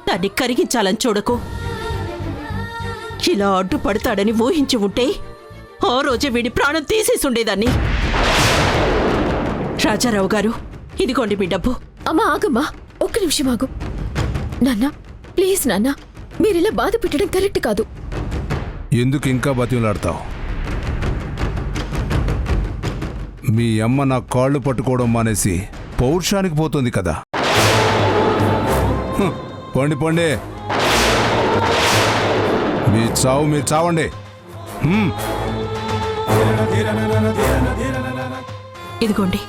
దాన్ని కరిగించాలని చూడకు. ఇలా అడ్డుపడతాడని ఊహించి ఉంటే ఆ రోజే వీడి ప్రాణం తీసేసుండేదాన్ని. రాజారావు గారు, ఇదిగోండి మీ డబ్బు. అమ్మా ఆగమ్మా, ఒక్క నిమిషం ఆగు. నాన్న ప్లీజ్ నాన్న, మీరిలా బాధ పెట్టడం కరెక్ట్ కాదు. ఎందుకు ఇంకా బతిమలాడతావు? మీ అమ్మ నా కాళ్ళు పట్టుకోవడం మానేసి పౌరుషానికి పోతుంది కదా. పండి పండి, మీ చావు మీరు చావండి. ఇదిగోండి.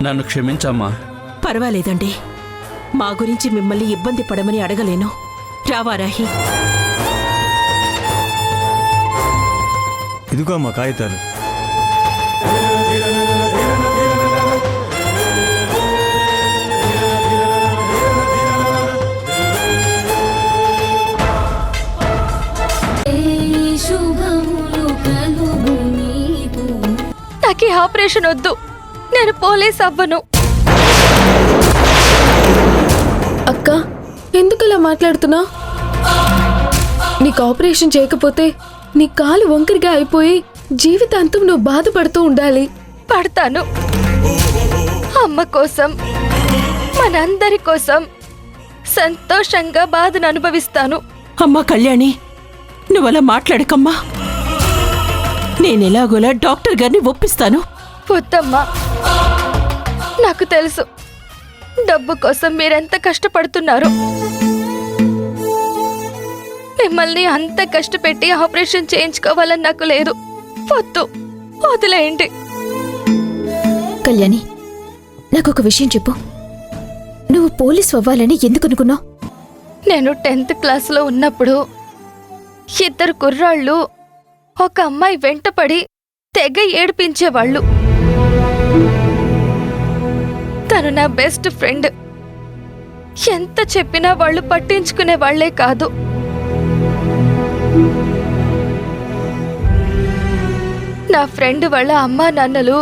నన్ను క్షమించమ్మా. పర్వాలేదండి, మా గురించి మిమ్మల్ని ఇబ్బంది పడమని అడగలేను. రావారాహి. ఇదిగో అమ్మా కాగితాలు. నాకు ఈ ఆపరేషన్ వద్దు, నేను పోలీస్ అవ్వను. అక్క ఎందుకలా మాట్లాడుతున్నా? నీకు ఆపరేషన్ చేయకపోతే నీ కాలు వంకరిగా అయిపోయి జీవితాంతం నువ్వు బాధపడుతూ ఉండాలి. పడతాను. అమ్మ కోసం, మనందరి కోసం సంతోషంగా బాధను అనుభవిస్తాను. అమ్మా కళ్యాణి, నువ్వలా మాట్లాడకమ్మా. నేనెలాగోలా డాక్టర్ గారిని ఒప్పిస్తాను. వద్దమ్మా, నాకు తెలుసు డబ్బు కోసం మీరెంత కష్టపడుతున్నారు. మిమ్మల్ని అంత కష్టపెట్టి ఆపరేషన్ చేయించుకోవాలని నాకు లేదు. వద్దు, వదిలేయండి. కళ్యాణి, నాకొక విషయం చెప్పు. నువ్వు పోలీసు అవ్వాలని ఎందుకు అనుకున్నావు? నేను 10th క్లాస్లో ఉన్నప్పుడు 2 కుర్రాళ్ళు ఒక అమ్మాయి వెంటపడి తెగ ఏడిపించేవాళ్ళు. తను నా బెస్ట్ ఫ్రెండ్. ఎంత చెప్పినా వాళ్ళు పట్టించుకునే వాళ్లే కాదు. నా ఫ్రెండ్ వాళ్ళ అమ్మా నాన్నలు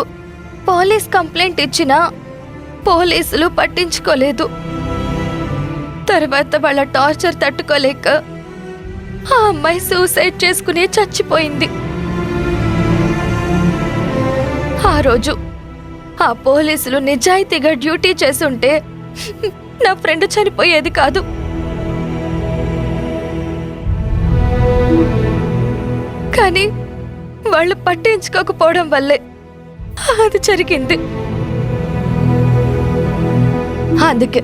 పోలీస్ కంప్లైంట్ ఇచ్చినా పోలీసులు పట్టించుకోలేదు. తర్వాత వాళ్ళ టార్చర్ తట్టుకోలేక ఆ అమ్మాయి సూసైడ్ చేసుకుని చచ్చిపోయింది. ఆ రోజు ఆ పోలీసులు నిజాయితీగా డ్యూటీ చేసుంటే నా ఫ్రెండ్ చనిపోయేది కాదు. కానీ వాళ్ళు పట్టించుకోకపోవడం వల్లే అది జరిగింది. అందుకే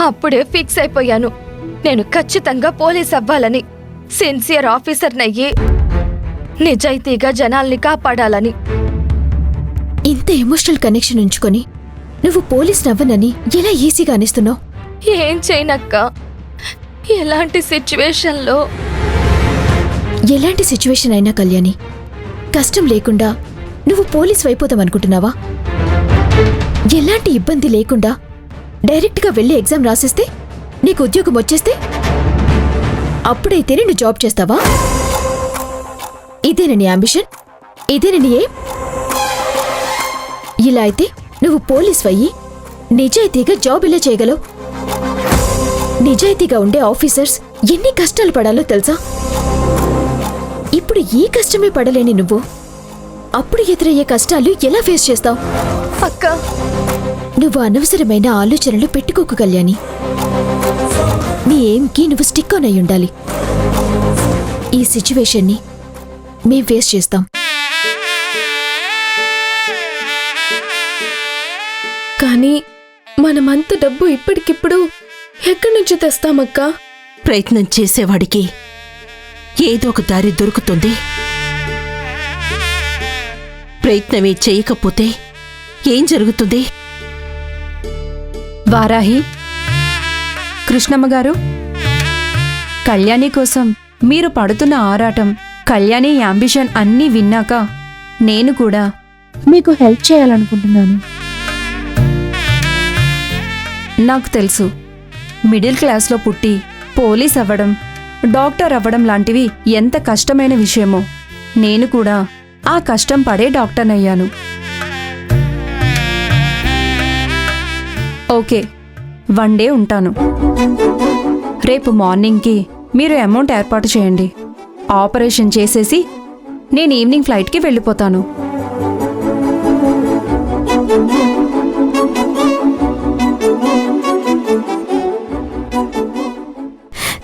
అప్పుడే ఫిక్స్ అయిపోయాను, నేను ఖచ్చితంగా పోలీస్ అవ్వాలని, సిన్సియర్ ఆఫీసర్నయ్యి నిజాయితీగా జనాల్ని కాపాడాలని. ఇంత ఎమోషనల్ కనెక్షన్ ఉంచుకొని నువ్వు పోలీస్ నవ్వనని ఎలా ఈజీగా అనిస్తున్నావు? ఏం చేయనక్క, ఎలాంటి సిచ్యువేషన్లో. ఎలాంటి సిచ్యువేషన్ అయినా కళ్యాణి, కష్టం లేకుండా నువ్వు పోలీస్ అయిపోదాం అనుకుంటున్నావా? ఎలాంటి ఇబ్బంది లేకుండా డైరెక్ట్గా వెళ్ళి ఎగ్జామ్ రాసేస్తే నీకు ఉద్యోగం వచ్చేస్తే అప్పుడైతేనే నువ్వు జాబ్ చేస్తావా? ఇదేనా నీ అంబిషన్? ఇదేనా నీ ఏం? ఇలా అయితే నువ్వు పోలీస్ అయ్యి నిజాయితీగా జాబ్ ఇలా చేయగలవు? నిజాయితీగా ఉండే ఆఫీసర్స్ ఎన్ని కష్టాలు పడాలో తెలుసా? ఇప్పుడు ఈ కష్టమే పడలేని నువ్వు అప్పుడు ఎదురయ్యే కష్టాలు ఎలా ఫేస్ చేస్తావు? అక్క, నువ్వు అనవసరమైన ఆలోచనలు పెట్టుకోకు కళ్యాణి. నీ ఎయిమ్కి నువ్వు స్టిక్ ఆన్ అయి ఉండాలి. ఈ సిచ్యువేషన్ని మేం ఫేస్ చేస్తాం. కానీ మనమంత డబ్బు ఇప్పటికిప్పుడు ఎక్కడి నుంచి తెస్తామక్కా? ప్రయత్నం చేసేవాడికి ఏదో ఒక దారి దొరుకుతుంది. ప్రయత్నమే చేయకపోతే ఏం జరుగుతుంది? వారాహి, కృష్ణమ్మ గారు, కళ్యాణి కోసం మీరు పడుతున్న ఆరాటం, కళ్యాణి యాంబిషన్ అన్నీ విన్నాక నేను కూడా మీకు హెల్ప్ చేయాలనుకుంటున్నాను. నాకు తెలుసు, మిడిల్ క్లాస్లో పుట్టి పోలీస్ అవ్వడం, డాక్టర్ అవ్వడం లాంటివి ఎంత కష్టమైన విషయమో. నేను కూడా ఆ కష్టం పడే డాక్టర్నయ్యాను. ఓకే, 1 డే ఉంటాను. రేపు మార్నింగ్కి మీరు అమౌంట్ ఏర్పాటు చేయండి. ఆపరేషన్ చేసేసి నేను ఈవినింగ్ ఫ్లైట్కి వెళ్ళిపోతాను.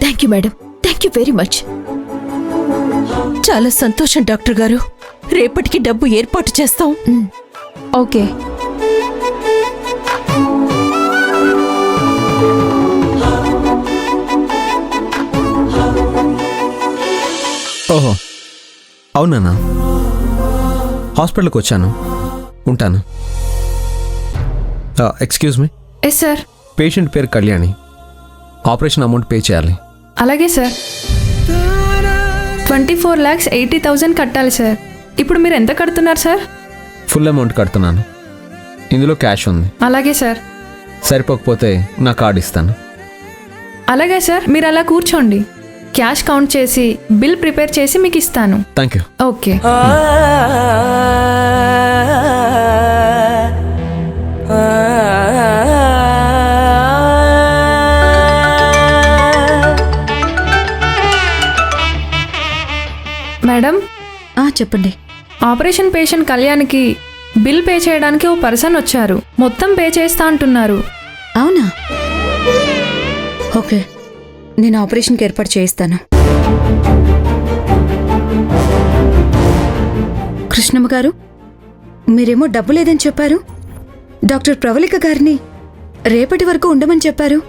Thank you madam, thank you very much. చాలా సంతోషం డాక్టర్ గారు. రేపటికి డబ్బు ఏర్పాటు చేస్తాం. ఓకే. ఓహో, అవునా? హాస్పిటల్కి వచ్చాను, ఉంటాను. Excuse me. Yes sir. Patient పేరు కళ్యాణి. ఆపరేషన్ అమౌంట్ పే చేయాలి. అలాగే సార్. 24,80,000 కట్టాలి సార్. ఇప్పుడు మీరు ఎంత కడుతున్నారు సార్? ఫుల్ అమౌంట్ కడుతున్నాను. ఇందులో క్యాష్ ఉంది. అలాగే సార్. సరిపోకపోతే నా కార్డు ఇస్తాను. అలాగే సార్, మీరు అలా కూర్చోండి. క్యాష్ కౌంట్ చేసి బిల్ ప్రిపేర్ చేసి మీకు ఇస్తాను. Thank you. ఓకే. మేడం, చెప్పండి. ఆపరేషన్ పేషెంట్ కళ్యాణ్కి బిల్ పే చేయడానికి ఓ పర్సన్ వచ్చారు. మొత్తం పే చేస్తా అంటున్నారు. అవునా? ఓకే, నేను ఆపరేషన్కి ఏర్పాటు చేయిస్తాను. కృష్ణమ్మ గారు, మీరేమో డబ్బు లేదని చెప్పారు. డాక్టర్ ప్రవళిక గారిని రేపటి వరకు ఉండమని చెప్పారు.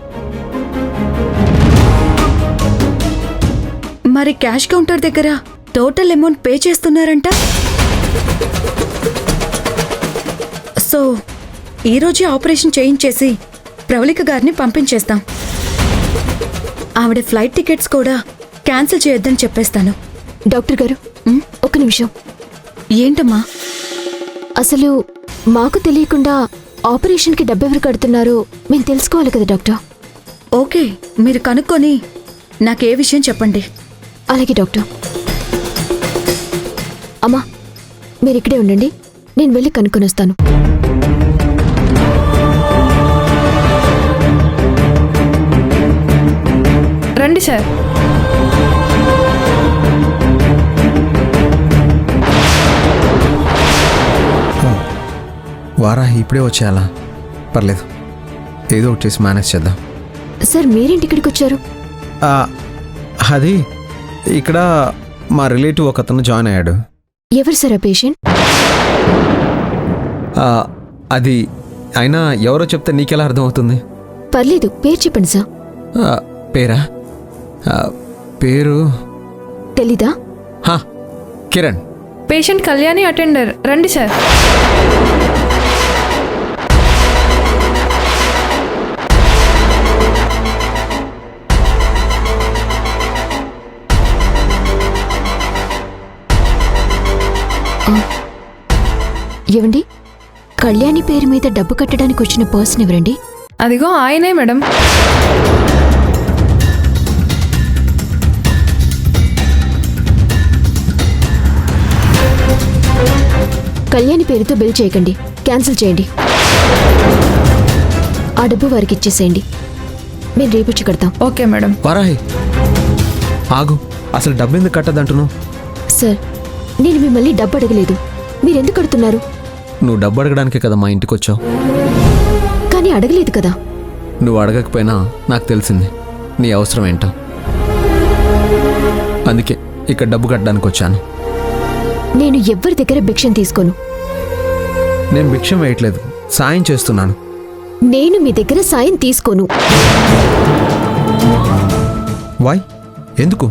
మరి క్యాష్ కౌంటర్ దగ్గర టోటల్ అమౌంట్ పే చేస్తున్నారంట. సో ఈరోజే ఆపరేషన్ చేయించేసి ప్రవళిక గారిని పంపించేస్తాం. ఆవిడ ఫ్లైట్ టికెట్స్ కూడా క్యాన్సిల్ చేయొద్దని చెప్పేస్తాను. డాక్టర్ గారు, ఒక నిమిషం. ఏంటమ్మా? అసలు మాకు తెలియకుండా ఆపరేషన్కి డబ్బెవరు కడుతున్నారో మేము తెలుసుకోవాలి కదా డాక్టర్. ఓకే, మీరు కనుక్కొని నాకే విషయం చెప్పండి. అలాగే డాక్టర్. అమ్మా, మీరు ఇక్కడే ఉండండి, నేను వెళ్ళి కనుక్కొని వస్తాను. రండి సార్. వారాహి ఇప్పుడే వచ్చేయాలా? పర్లేదు, ఏదో ఒకటి చేసి మేనేజ్ చేద్దాం. సార్, మీరేంటి ఇక్కడికి వచ్చారు? అది ఇక్కడ మా రిలేటివ్ ఒక అతను జాయిన్ అయ్యాడు. ఎవరు సార్ ఆ పేషెంట్? అది అయినా ఎవరో చెప్తే నీకెలా అర్థమవుతుంది? పర్లేదు, పేరు చెప్పండి సార్. పేరా? పేరు తెలీదా? కిరణ్. Patient Kalyani attender. రండి సార్. ఏవండి, కళ్యాణి పేరు మీద డబ్బు కట్టడానికి వచ్చిన పర్సన్ ఎవరండి? అదిగో ఆయనే మేడం. కళ్యాణి పేరుతో బిల్ చేయకండి, క్యాన్సిల్ చేయండి. ఆ డబ్బు వారికి ఇచ్చేసేయండి, మేము రేపొచ్చి కడతాం. Okay madam. వారాహి ఆగు, అసలు డబ్బు ఎందుకు కట్టదంటున్నావు? సార్, నేను మిమ్మల్ని డబ్బు అడగలేదు, మీరెందుకు కడుతున్నారు? నువ్వు డబ్బు అడగడానికే కదా మా ఇంటికి వచ్చావు. కానీ అడగలేదు కదా. నువ్వు అడగకపోయినా నాకు తెలిసింది. నీ అవసరం ఏంటో. అందుకే ఇక్కడ డబ్బు కట్టడానికి వచ్చాను. నేను ఎవ్వరి దగ్గర భిక్షం తీసుకోను. నేను భిక్షం వేయట్లేదు, సాయం చేస్తున్నాను. నేను మీ దగ్గర సాయం తీసుకోను. వై? ఎందుకు?